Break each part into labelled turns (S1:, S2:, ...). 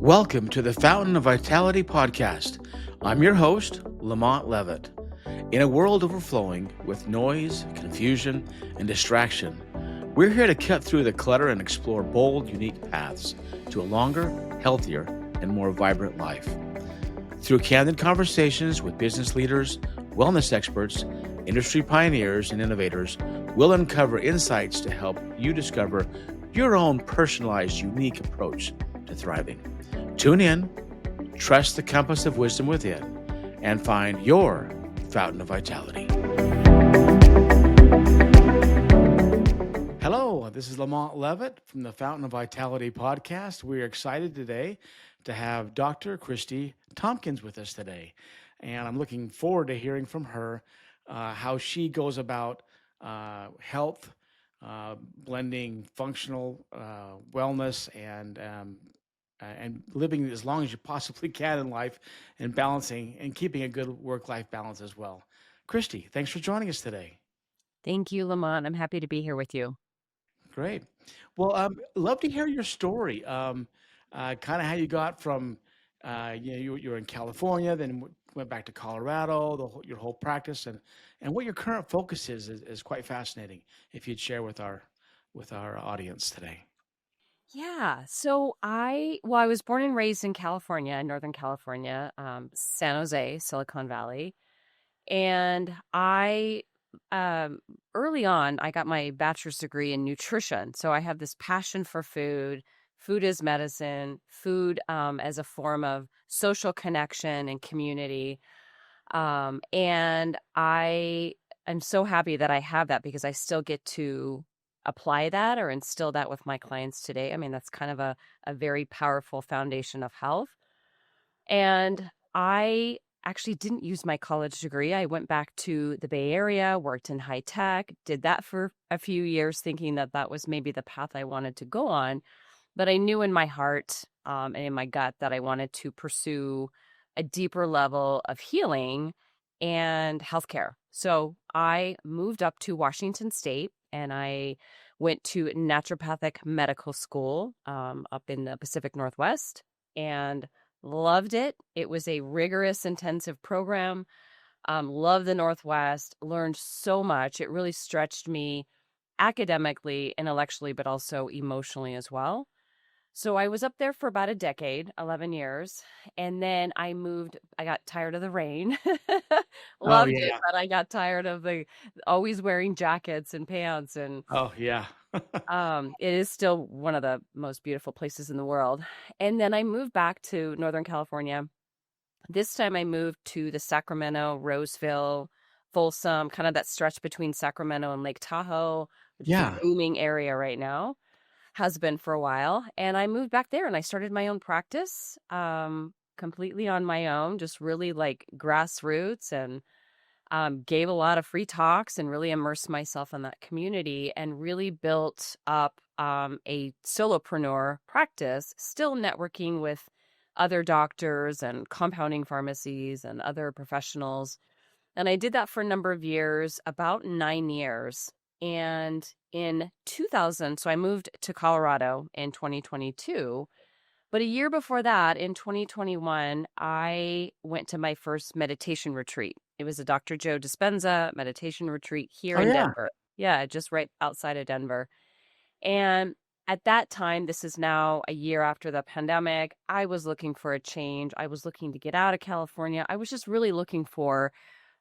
S1: Welcome to the Fountain of Vitality podcast. I'm your host, Lamont Levitt. In a world overflowing with noise, confusion, and distraction, we're here to cut through the clutter and explore bold, unique paths to a longer, healthier, and more vibrant life. Through candid conversations with business leaders, wellness experts, industry pioneers, and innovators, we'll uncover insights to help you discover your own personalized, unique approach to thriving. Tune in, trust the compass of wisdom within, and find your fountain of vitality. Hello, this is Lamont Levitt from the Fountain of Vitality podcast. We're excited today to have Dr. Kristi Tompkins with us today. And I'm looking forward to hearing from her how she goes about health, blending functional wellness and living as long as you possibly can in life and balancing and keeping a good work-life balance as well. Kristi, thanks for joining us today.
S2: Thank you, Lamont. I'm happy to be here with you.
S1: Great. Well, love to hear your story. Kind of how you got from, you were in California, then went back to Colorado, your whole practice, and what your current focus is quite fascinating. If you'd share with our audience today.
S2: Yeah. So I was born and raised in California, Northern California, San Jose, Silicon Valley. And early on, I got my bachelor's degree in nutrition. So I have this passion for food. Food is medicine, food as a form of social connection and community. And I am so happy that I have that because I still get to apply that or instill that with my clients today. I mean, that's kind of a very powerful foundation of health. And I actually didn't use my college degree. I went back to the Bay Area, worked in high tech, did that for a few years, thinking that that was maybe the path I wanted to go on. But I knew in my heart and in my gut that I wanted to pursue a deeper level of healing and healthcare. So I moved up to Washington State and I went to Naturopathic medical school up in the Pacific Northwest and loved it. It was a rigorous, intensive program. Loved the Northwest, learned so much. It really stretched me academically, intellectually, but also emotionally as well. So I was up there for about a decade, 11 years, and then I moved. I got tired of the rain.
S1: Oh
S2: Loved it,
S1: yeah.
S2: but I got tired of the always wearing jackets and pants and
S1: Oh yeah.
S2: it is still one of the most beautiful places in the world. And then I moved back to Northern California. This time I moved to the Sacramento, Roseville, Folsom, kind of that stretch between Sacramento and Lake Tahoe, which is a
S1: Yeah.
S2: booming area right now. Has been for a while. And I moved back there and I started my own practice completely on my own, just really like grassroots and gave a lot of free talks and really immersed myself in that community and really built up a solopreneur practice, still networking with other doctors and compounding pharmacies and other professionals. And I did that for a number of years, about 9 years. And in 2000, so I moved to Colorado in 2022. But a year before that, in 2021, I went to my first meditation retreat. It was a Dr. Joe Dispenza meditation retreat here
S1: Oh
S2: in
S1: yeah.
S2: Denver. Yeah, just right outside of Denver. And at that time, this is now a year after the pandemic, I was looking for a change. I was looking to get out of California. I was just really looking for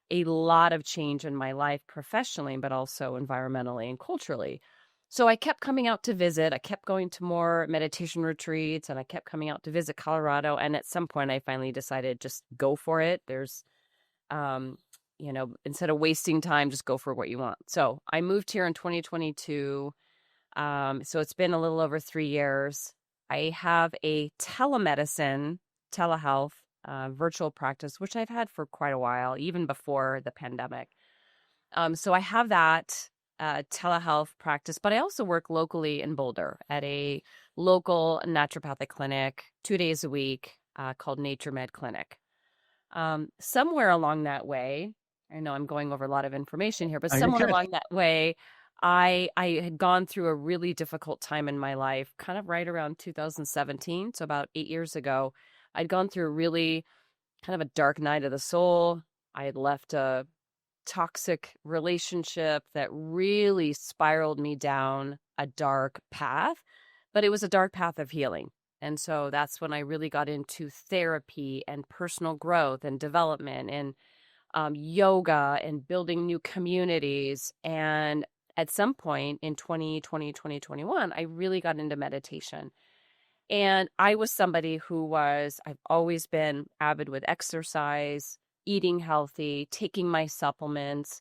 S2: a lot of change in my life professionally, but also environmentally and culturally. So I kept coming out to visit. I kept going to more meditation retreats and I kept coming out to visit Colorado. And at some point I finally decided just go for it. There's, instead of wasting time, just go for what you want. So I moved here in 2022. So it's been a little over 3 years. I have a telehealth virtual practice, which I've had for quite a while, even before the pandemic. So I have that telehealth practice, but I also work locally in Boulder at a local naturopathic clinic 2 days a week called Nature Med Clinic. Somewhere along that way, I know I'm going over a lot of information here, but
S1: You're
S2: somewhere
S1: good.
S2: along that way, I had gone through a really difficult time in my life, kind of right around 2017, so about 8 years ago. I'd gone through a really kind of a dark night of the soul. I had left a toxic relationship that really spiraled me down a dark path, but it was a dark path of healing. And so that's when I really got into therapy and personal growth and development and yoga and building new communities. And at some point in 2020, 2021, I really got into meditation. And I was somebody I've always been avid with exercise, eating healthy, taking my supplements,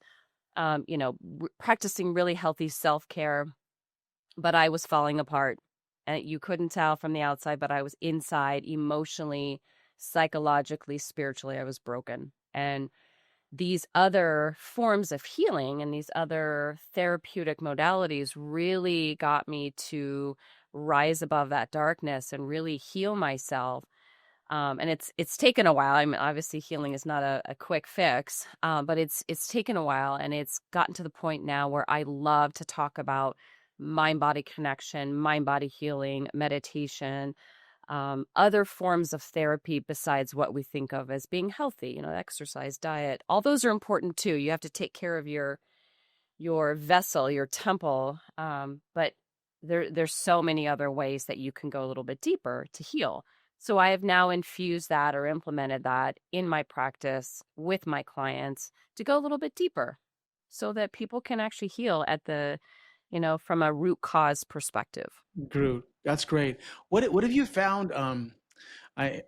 S2: practicing really healthy self care, but I was falling apart. And you couldn't tell from the outside, but I was inside emotionally, psychologically, spiritually, I was broken. And these other forms of healing and these other therapeutic modalities really got me to rise above that darkness and really heal myself. And it's taken a while. I mean, obviously, healing is not a quick fix, but it's taken a while, and it's gotten to the point now where I love to talk about mind body connection, mind body healing, meditation, other forms of therapy besides what we think of as being healthy, exercise, diet. All those are important too. You have to take care of your vessel, your temple. But there's so many other ways that you can go a little bit deeper to heal. So I have now infused that or implemented that in my practice with my clients to go a little bit deeper so that people can actually heal from a root cause perspective.
S1: Groot. That's great. What have you found? I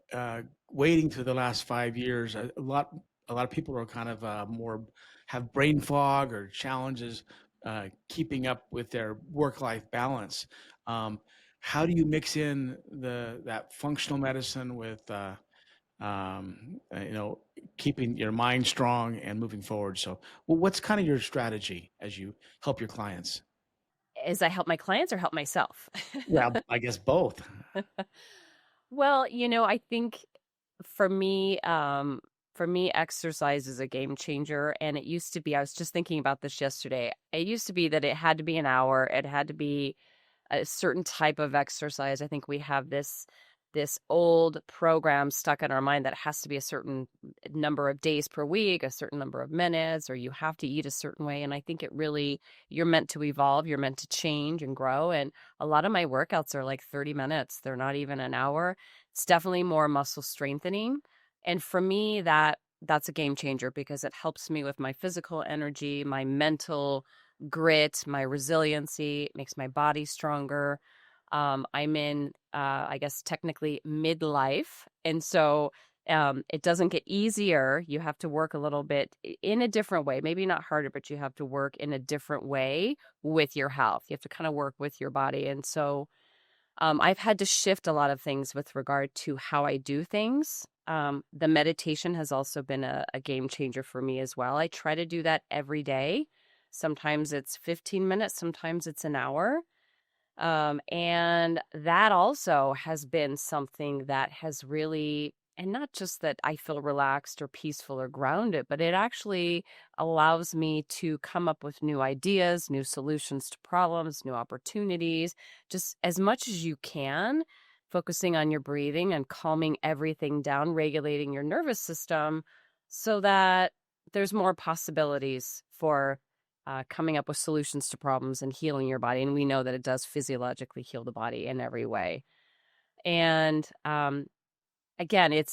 S1: waiting for the last 5 years. A lot of people are kind of more have brain fog or challenges keeping up with their work-life balance. Um, how do you mix in that functional medicine with keeping your mind strong and moving forward? So, well, what's kind of your strategy as you help your clients?
S2: As I help my clients or help myself?
S1: Well, I guess both.
S2: Well, I think for me, exercise is a game changer. And it used to be, I was just thinking about this yesterday. It used to be that it had to be an hour. It had to be a certain type of exercise. I think we have this old program stuck in our mind that it has to be a certain number of days per week, a certain number of minutes, or you have to eat a certain way. And I think you're meant to evolve, you're meant to change and grow. And a lot of my workouts are like 30 minutes. They're not even an hour. It's definitely more muscle strengthening. And for me, that's a game changer because it helps me with my physical energy, my mental grit, my resiliency. It makes my body stronger. I'm in, I guess, technically midlife. And so it doesn't get easier. You have to work a little bit in a different way, maybe not harder, but you have to work in a different way with your health. You have to kind of work with your body. And so I've had to shift a lot of things with regard to how I do things. The meditation has also been a game changer for me as well. I try to do that every day. Sometimes it's 15 minutes, sometimes it's an hour. And that also has been something that has really, and not just that I feel relaxed or peaceful or grounded, but it actually allows me to come up with new ideas, new solutions to problems, new opportunities, just as much as you can, focusing on your breathing and calming everything down, regulating your nervous system so that there's more possibilities for coming up with solutions to problems and healing your body. And we know that it does physiologically heal the body in every way. And again,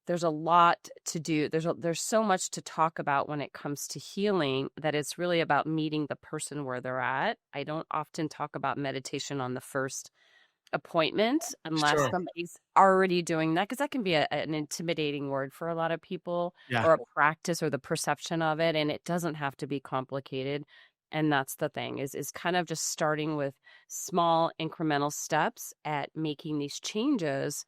S2: there's a lot to do. There's so much to talk about when it comes to healing that it's really about meeting the person where they're at. I don't often talk about meditation on the first appointment unless
S1: Sure.
S2: somebody's already doing that, because that can be an intimidating word for a lot of people,
S1: Yeah.
S2: or a practice or the perception of it, and it doesn't have to be complicated. And that's the thing is kind of just starting with small incremental steps at making these changes,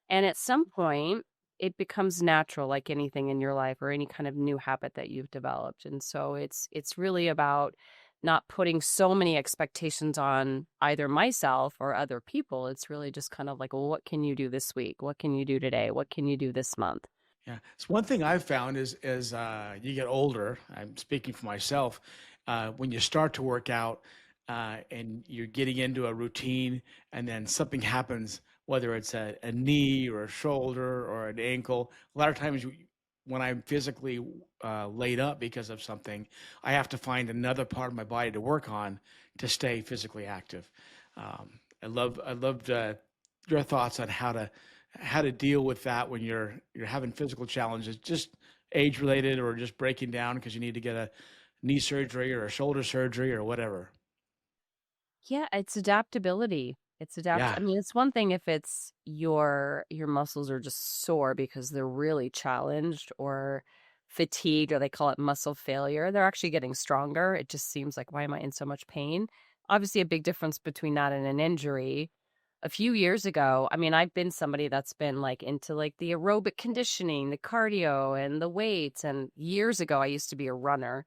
S2: and at some point it becomes natural, like anything in your life or any kind of new habit that you've developed. And so it's really about not putting so many expectations on either myself or other people. It's really just kind of like, well, what can you do this week? What can you do today? What can you do this month?
S1: Yeah. It's one thing I've found is as you get older, I'm speaking for myself, when you start to work out and you're getting into a routine, and then something happens, whether it's a knee or a shoulder or an ankle. A lot of times when I'm physically laid up because of something, I have to find another part of my body to work on to stay physically active. I loved your thoughts on how to deal with that when you're having physical challenges, just age related or just breaking down because you need to get a knee surgery or a shoulder surgery or whatever.
S2: Yeah, it's adaptability. I
S1: Yeah.
S2: mean, it's one thing if it's your muscles are just sore because they're really challenged or fatigued, or they call it muscle failure. They're actually getting stronger. It just seems like, why am I in so much pain? Obviously, a big difference between that and an injury. A few years ago, I mean, I've been somebody that's been like into like the aerobic conditioning, the cardio and the weights. And years ago, I used to be a runner.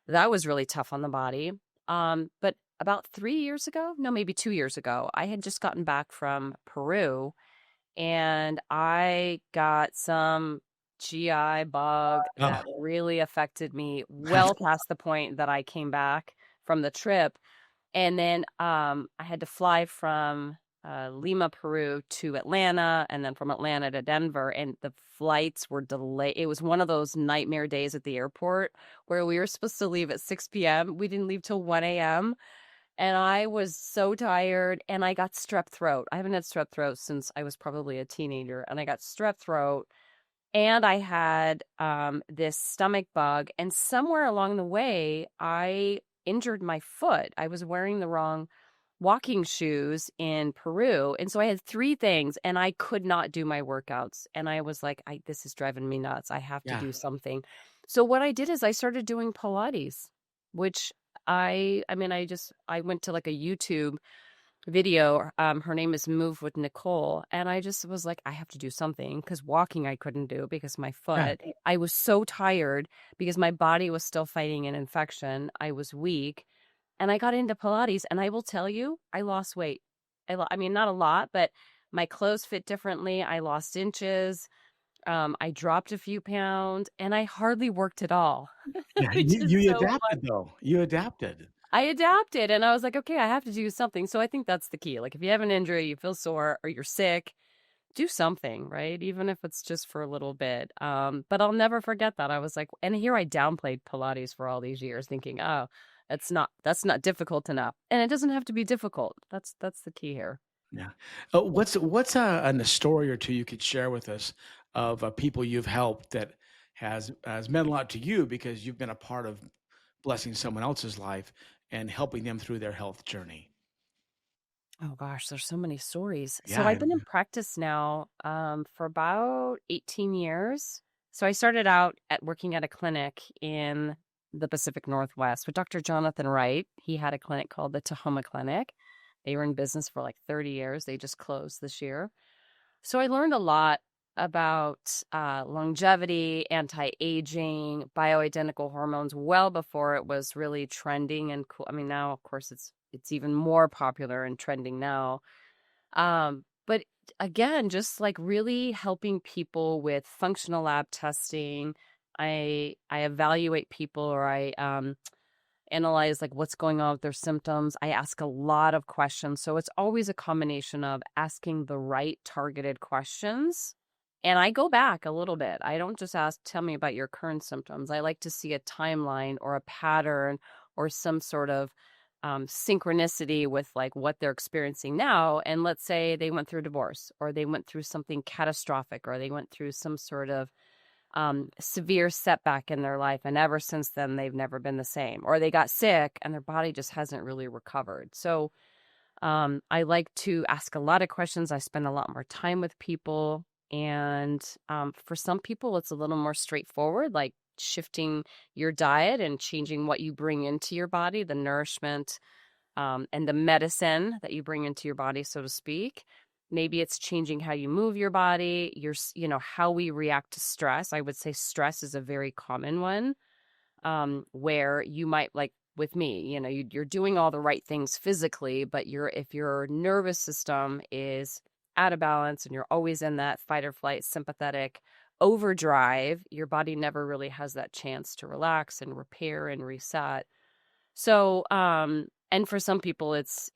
S2: That was really tough on the body. But about 3 years ago, no, maybe 2 years ago, I had just gotten back from Peru and I got some GI bug that
S1: Oh,
S2: really affected me well past the point that I came back from the trip. And then I had to fly from Lima, Peru to Atlanta, and then from Atlanta to Denver. And the flights were delayed. It was one of those nightmare days at the airport where we were supposed to leave at 6 p.m. We didn't leave till 1 a.m. And I was so tired, and I got strep throat. I haven't had strep throat since I was probably a teenager, and I got strep throat. And I had this stomach bug. And somewhere along the way, I injured my foot. I was wearing the wrong walking shoes in Peru. And so I had three things, and I could not do my workouts. And I was like, this is driving me nuts. I have to
S1: yeah.
S2: do something. So what I did is I started doing Pilates, which I went to like a YouTube video. Her name is Move with Nicole. And I just was like, I have to do something, because walking I couldn't do because my
S1: Yeah.
S2: foot, I was so tired because my body was still fighting an infection. I was weak. And I got into Pilates, and I will tell you, I lost weight. I mean, not a lot, but my clothes fit differently. I lost inches. I dropped a few pounds, and I hardly worked at all,
S1: Yeah.
S2: which is
S1: You
S2: so
S1: adapted though. You adapted.
S2: I adapted, and I was like, okay, I have to do something. So I think that's the key. Like, if you have an injury, you feel sore, or you're sick, do something, right? Even if it's just for a little bit. But I'll never forget that. I was like, and here I downplayed Pilates for all these years, thinking, oh, that's not difficult enough. And it doesn't have to be difficult. That's the key here.
S1: Yeah. What's a story or two you could share with us of people you've helped that has meant a lot to you because you've been a part of blessing someone else's life and helping them through their health journey?
S2: Oh gosh, there's so many stories. So
S1: Yeah.
S2: I've been in practice now for about 18 years. So I started out at working at a clinic in the Pacific Northwest with Dr. Jonathan Wright. He had a clinic called the Tahoma Clinic. They were in business for like 30 years. They just closed this year. So I learned a lot about longevity, anti-aging, bioidentical hormones well before it was really trending and cool. I mean, now of course it's even more popular and trending now. But again, just like really helping people with functional lab testing. I evaluate people, or I analyze like what's going on with their symptoms. I ask a lot of questions. So it's always a combination of asking the right targeted questions. And I go back a little bit. I don't just ask, tell me about your current symptoms. I like to see a timeline or a pattern or some sort of synchronicity with like what they're experiencing now. And let's say they went through a divorce, or they went through something catastrophic, or they went through some sort of severe setback in their life. And ever since then, they've never been the same, or they got sick and their body just hasn't really recovered. So I like to ask a lot of questions. I spend a lot more time with people. And for some people, it's a little more straightforward, like shifting your diet and changing what you bring into your body, the nourishment and the medicine that you bring into your body, so to speak. Maybe it's changing how you move your body, how we react to stress. I would say stress is a very common one, where you might, like with me, you're doing all the right things physically, but if your nervous system is out of balance and you're always in that fight or flight sympathetic overdrive, your body never really has that chance to relax and repair and reset. So, and for some people, it's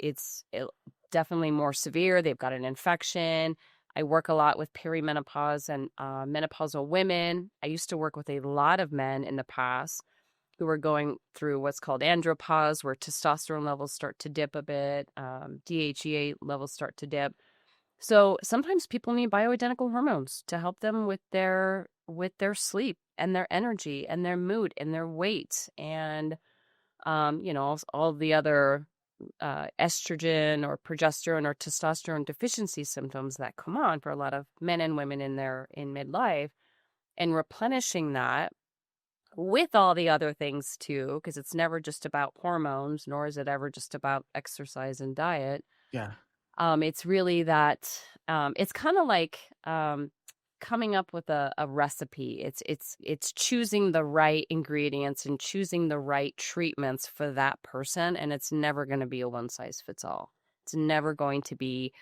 S2: definitely more severe. They've got an infection. I work a lot with perimenopause and menopausal women. I used to work with a lot of men in the past who are going through what's called andropause, where testosterone levels start to dip a bit, DHEA levels start to dip. So sometimes people need bioidentical hormones to help them with their sleep and their energy and their mood and their weight and all the other estrogen or progesterone or testosterone deficiency symptoms that come on for a lot of men and women in midlife, and replenishing that with all the other things too, because it's never just about hormones, nor is it ever just about exercise and diet.
S1: Yeah.
S2: It's really that it's kind of like coming up with a recipe. It's choosing the right ingredients and choosing the right treatments for that person, and it's never going to be a one size fits all. It's never going to be,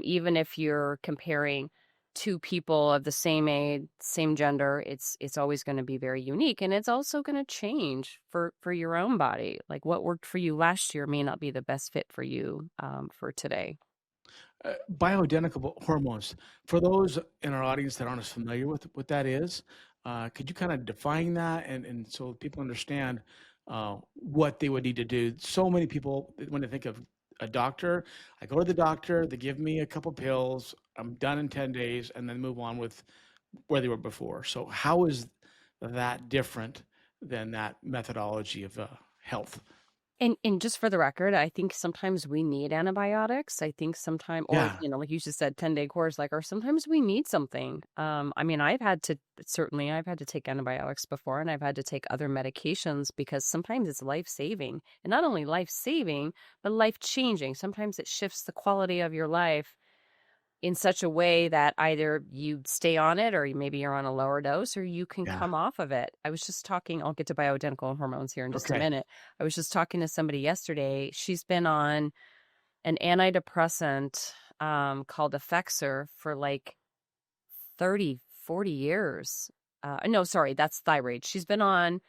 S2: even if you're comparing two people of the same age, same gender, it's always going to be very unique, and it's also going to change for your own body. Like what worked for you last year may not be the best fit for you for today.
S1: Bioidentical hormones. For those in our audience that aren't as familiar with what that is, could you kind of define that and so people understand what they would need to do? So many people, when they think of a doctor, I go to the doctor, they give me a couple pills, I'm done in 10 days, and then move on with where they were before. So how is that different than that methodology of health?
S2: And just for the record, I think sometimes we need antibiotics. I think sometime, or,
S1: Yeah.
S2: like you just said, 10-day course, like, or sometimes we need something. I mean, I've had to take antibiotics before, and I've had to take other medications because sometimes it's life-saving, and not only life-saving, but life-changing. Sometimes it shifts the quality of your life in such a way that either you stay on it or maybe you're on a lower dose or you can
S1: Yeah.
S2: come off of it. I was just talking, I'll get to bioidentical hormones here in just a
S1: Okay.
S2: minute. I was just talking to somebody yesterday. She's been on an antidepressant called Effexor for like 30, 40 years. No, sorry, that's thyroid. She's been on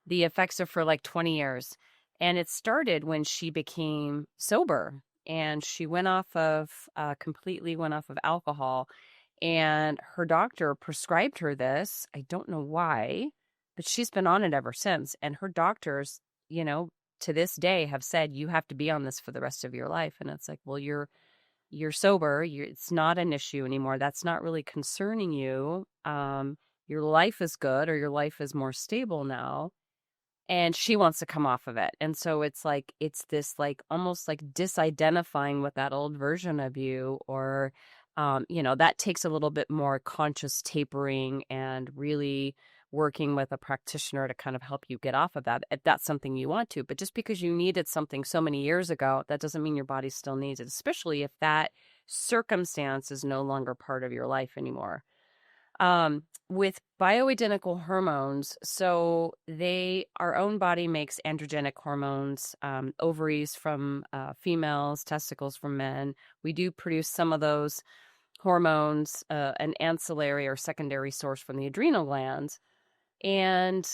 S2: the effects are for like 20 years. And it started when she became sober and she completely went off of alcohol. And her doctor prescribed her this. I don't know why, but she's been on it ever since. And her doctors, you know, to this day have said, you have to be on this for the rest of your life. And it's like, well, you're sober. It's not an issue anymore. That's not really concerning you. Your life is good or your life is more stable now, and she wants to come off of it. And so it's like it's this like almost like disidentifying with that old version of you, or that takes a little bit more conscious tapering and really working with a practitioner to kind of help you get off of that if that's something you want to. But just because you needed something so many years ago, that doesn't mean your body still needs it, especially if that circumstance is no longer part of your life anymore. With bioidentical hormones, so our own body makes androgenic hormones, ovaries from females, testicles from men. We do produce some of those hormones, an ancillary or secondary source from the adrenal glands. And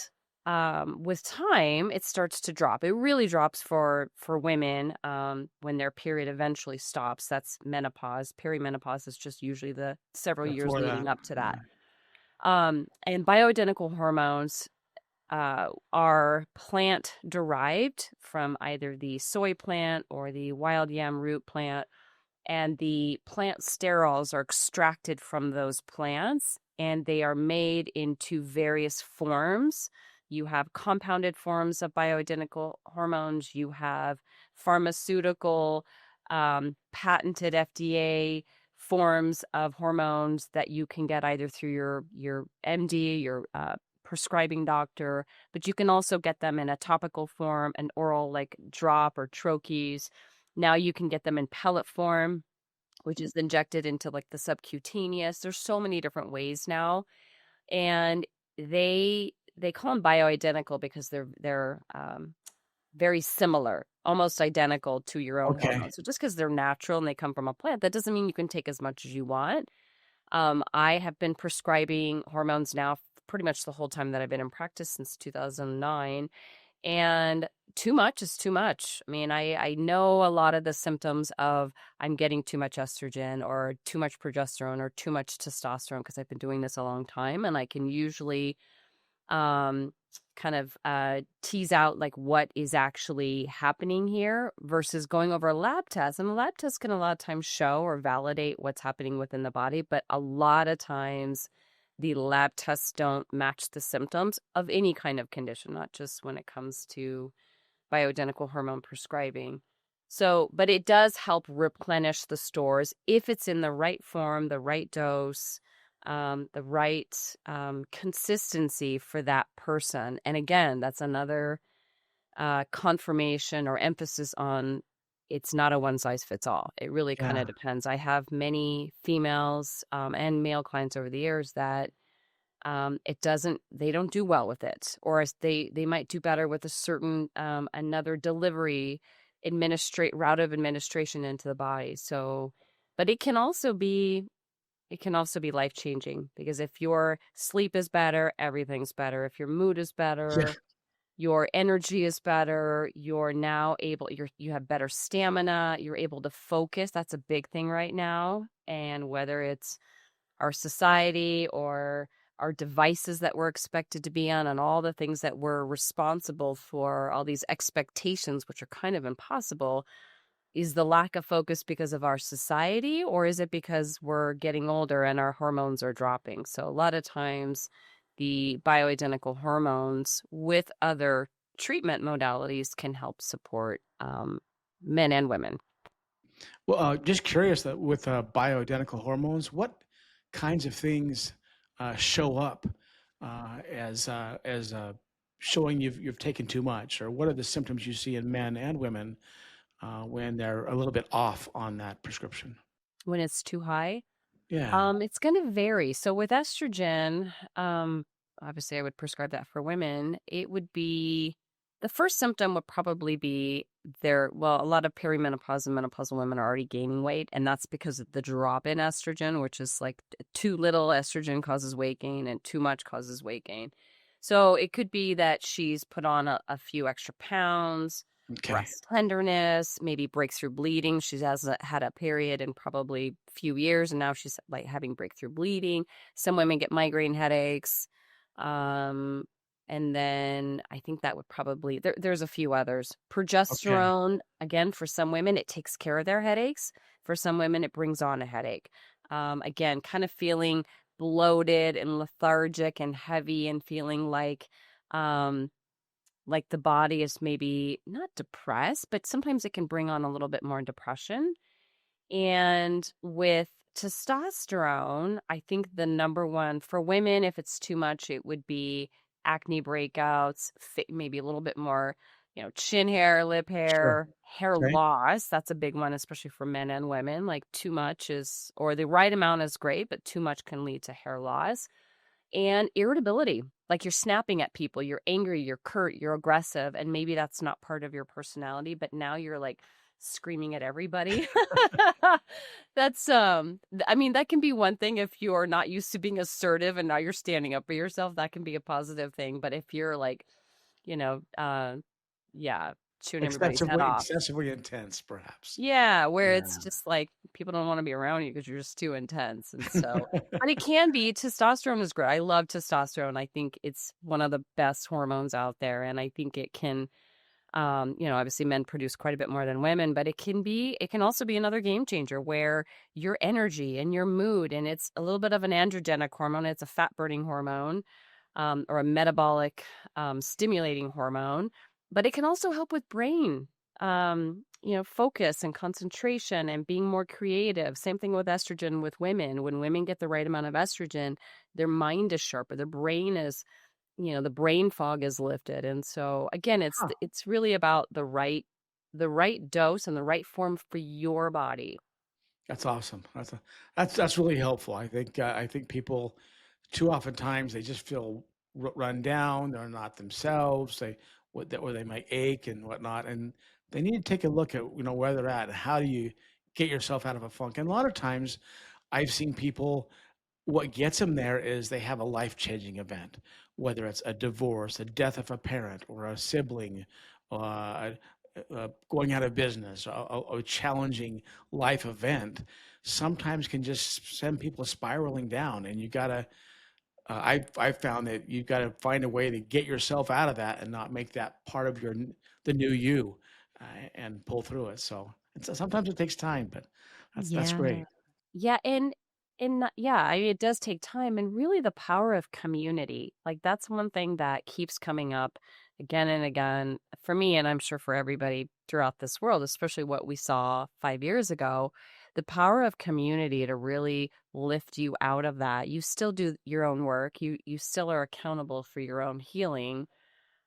S2: with time, it starts to drop. It really drops for women when their period eventually stops. That's menopause. Perimenopause is just usually the several years
S1: Before
S2: leading
S1: that.
S2: up to that.
S1: Yeah.
S2: And bioidentical hormones are plant derived from either the soy plant or the wild yam root plant. And the plant sterols are extracted from those plants and they are made into various forms. You have compounded forms of bioidentical hormones, you have pharmaceutical, patented FDA forms of hormones that you can get either through your MD, your prescribing doctor, but you can also get them in a topical form, an oral like drop or troches. Now you can get them in pellet form, which is injected into like the subcutaneous. There's so many different ways now, and they call them bioidentical because they're very similar, almost identical to your own
S1: Okay.
S2: hormones. So just because they're natural and they come from a plant, that doesn't mean you can take as much as you want. I have been prescribing hormones now pretty much the whole time that I've been in practice since 2009. And too much is too much. I mean, I know a lot of the symptoms of I'm getting too much estrogen or too much progesterone or too much testosterone because I've been doing this a long time, and I can usually um, kind of tease out like what is actually happening here versus going over a lab test. And the lab test can a lot of times show or validate what's happening within the body, but a lot of times the lab tests don't match the symptoms of any kind of condition, not just when it comes to bioidentical hormone prescribing. So, but it does help replenish the stores if it's in the right form, the right dose, the right consistency for that person. And again, that's another confirmation or emphasis on it's not a one size fits all. It really kind
S1: Yeah.
S2: of depends. I have many females and male clients over the years that they don't do well with it, or they might do better with a certain another delivery administrate route of administration into the body. So, but it can also be life changing, because if your sleep is better, everything's better. If your mood is
S1: Yeah.
S2: better, your energy is better, you have better stamina, you're able to focus. That's a big thing right now. And whether it's our society or our devices that we're expected to be on, and all the things that we're responsible for, all these expectations, which are kind of impossible, is the lack of focus because of our society, or is it because we're getting older and our hormones are dropping? So a lot of times the bioidentical hormones with other treatment modalities can help support men and women.
S1: Well, just curious that with bioidentical hormones, what kinds of things show up as showing you've taken too much, or what are the symptoms you see in men and women when they're a little bit off on that prescription?
S2: When it's too high,
S1: Yeah,
S2: it's gonna vary. So with estrogen, obviously I would prescribe that for women. It would be the first symptom would probably be a lot of perimenopause and menopausal women are already gaining weight, and that's because of the drop in estrogen, which is like too little estrogen causes weight gain and too much causes weight gain. So it could be that she's put on a few extra pounds,
S1: okay,
S2: breast tenderness, maybe breakthrough bleeding. She hasn't had a period in probably a few years, and now she's like having breakthrough bleeding. Some women get migraine headaches. Um, and then I think that would probably, there's a few others.
S1: okay,
S2: Progesterone, again, for some women, it takes care of their headaches. For some women, it brings on a headache. Again, kind of feeling bloated and lethargic and heavy and feeling like the body is maybe not depressed, but sometimes it can bring on a little bit more depression. And with testosterone, I think the number one for women, if it's too much, it would be acne breakouts, maybe a little bit more, chin hair, lip
S1: sure,
S2: hair, hair
S1: okay,
S2: loss. That's a big one, especially for men and women. Like too much or the right amount is great, but too much can lead to hair loss and irritability. Like you're snapping at people, you're angry, you're curt, you're aggressive, and maybe that's not part of your personality, but now you're like screaming at everybody. I mean, that can be one thing if you're not used to being assertive and now you're standing up for yourself, that can be a positive thing. But if you're like, you know, uh yeah, chewing everybody's head
S1: excessively
S2: off.
S1: excessively intense, perhaps.
S2: Yeah, where it's
S1: Yeah,
S2: just like people don't wanna be around you because 'cause you're just too intense, and so but it can be testosterone is great. I love testosterone. I think it's one of the best hormones out there, and I think it can, obviously men produce quite a bit more than women, but it can also be another game changer where your energy and your mood, and it's a little bit of an androgenic hormone, it's a fat-burning hormone, or a metabolic, stimulating hormone, but it can also help with brain, focus and concentration and being more creative. Same thing with estrogen with women. When women get the right amount of estrogen, their mind is sharper, their brain is, the brain fog is lifted. And so again,
S1: huh.
S2: it's really about the right dose and the right form for your body.
S1: That's awesome. That's really helpful. I think people too oftentimes they just feel run down. They're not themselves. Or they might ache and whatnot, and they need to take a look at where they're at and how do you get yourself out of a funk. And a lot of times, I've seen people. what gets them there is they have a life-changing event, whether it's a divorce, a death of a parent, or a sibling, uh, going out of business, a challenging life event. Sometimes can just send people spiraling down, and you gotta. I've found that you've got to find a way to get yourself out of that and not make that part of the new you, and pull through it. So sometimes it takes time, but that's
S2: Yeah.
S1: great.
S2: Yeah, yeah, it does take time, and really the power of community. Like, that's one thing that keeps coming up again and again for me, and I'm sure for everybody throughout this world, especially what we saw 5 years ago, the power of community to really lift you out of that. You still do your own work. You still are accountable for your own healing.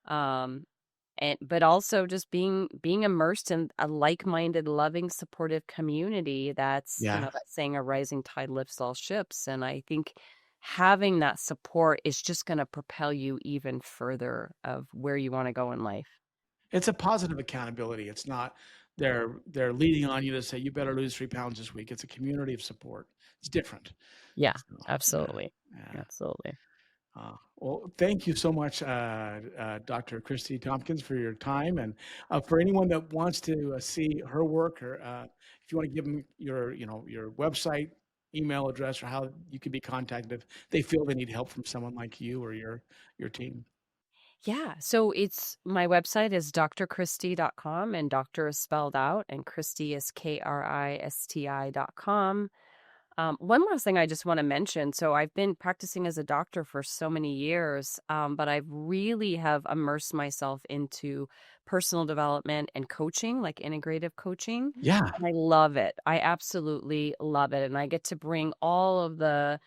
S2: Um but also just being immersed in a like-minded, loving, supportive community that's,
S1: Yeah.
S2: that saying a rising tide lifts all ships. And I think having that support is just going to propel you even further of where you want to go in life.
S1: It's a positive accountability. It's not they're leading on you to say you better lose 3 pounds this week. It's a community of support. It's different.
S2: Yeah,
S1: So, yeah,
S2: absolutely.
S1: yeah.
S2: Absolutely.
S1: Well, thank you so much, Dr. Kristi Tompkins, for your time, and for anyone that wants to see her work, or if you want to give them your website, email address, or how you can be contacted if they feel they need help from someone like you or your team.
S2: Yeah. So my website is drkristi.com, and doctor is spelled out, and Kristi is KRISTI.com. One last thing I just want to mention. So I've been practicing as a doctor for so many years, but I really have immersed myself into personal development and coaching, like integrative coaching.
S1: Yeah.
S2: And I love it. I absolutely love it. And I get to bring all of the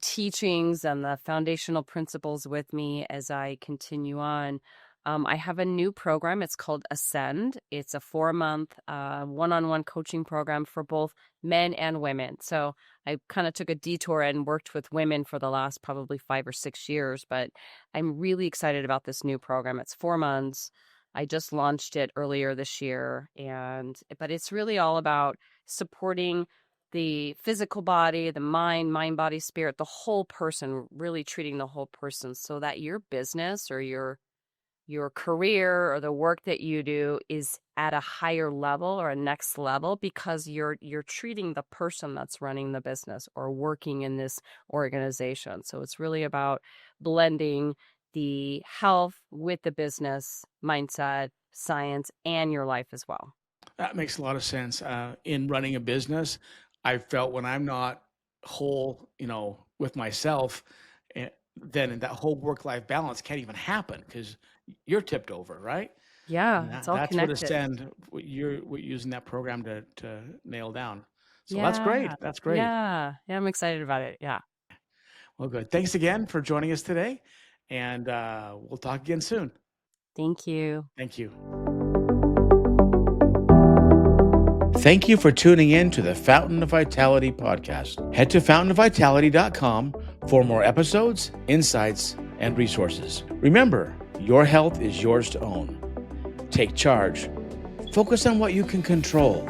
S2: teachings and the foundational principles with me as I continue on. I have a new program. It's called Ascend. It's a 4-month one-on-one coaching program for both men and women. So I kind of took a detour and worked with women for the last probably 5 or 6 years, but I'm really excited about this new program. It's 4 months. I just launched it earlier this year, but it's really all about supporting the physical body, the mind, body, spirit, the whole person, really treating the whole person so that your business or your career or the work that you do is at a higher level or a next level because you're treating the person that's running the business or working in this organization. So it's really about blending the health with the business mindset, science, and your life as well.
S1: That makes a lot of sense. In running a business, I felt when I'm not whole, with myself, then that whole work-life balance can't even happen because you're tipped over, right?
S2: Yeah,
S1: And
S2: it's all
S1: that's what
S2: connected.
S1: Ascend, what you're using that program to nail down. So that's great.
S2: Yeah.
S1: That's great.
S2: Yeah. Yeah, I'm excited about it. Yeah.
S1: Well, good. Thanks again for joining us today, and we'll talk again soon.
S2: Thank you.
S1: Thank you. Thank you for tuning in to the Fountain of Vitality podcast. Head to fountainofvitality.com for more episodes, insights, and resources. Remember, your health is yours to own. Take charge, focus on what you can control,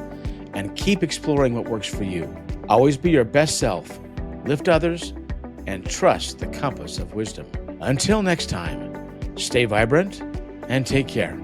S1: and keep exploring what works for you. Always be your best self, lift others, and trust the compass of wisdom. Until next time, stay vibrant and take care.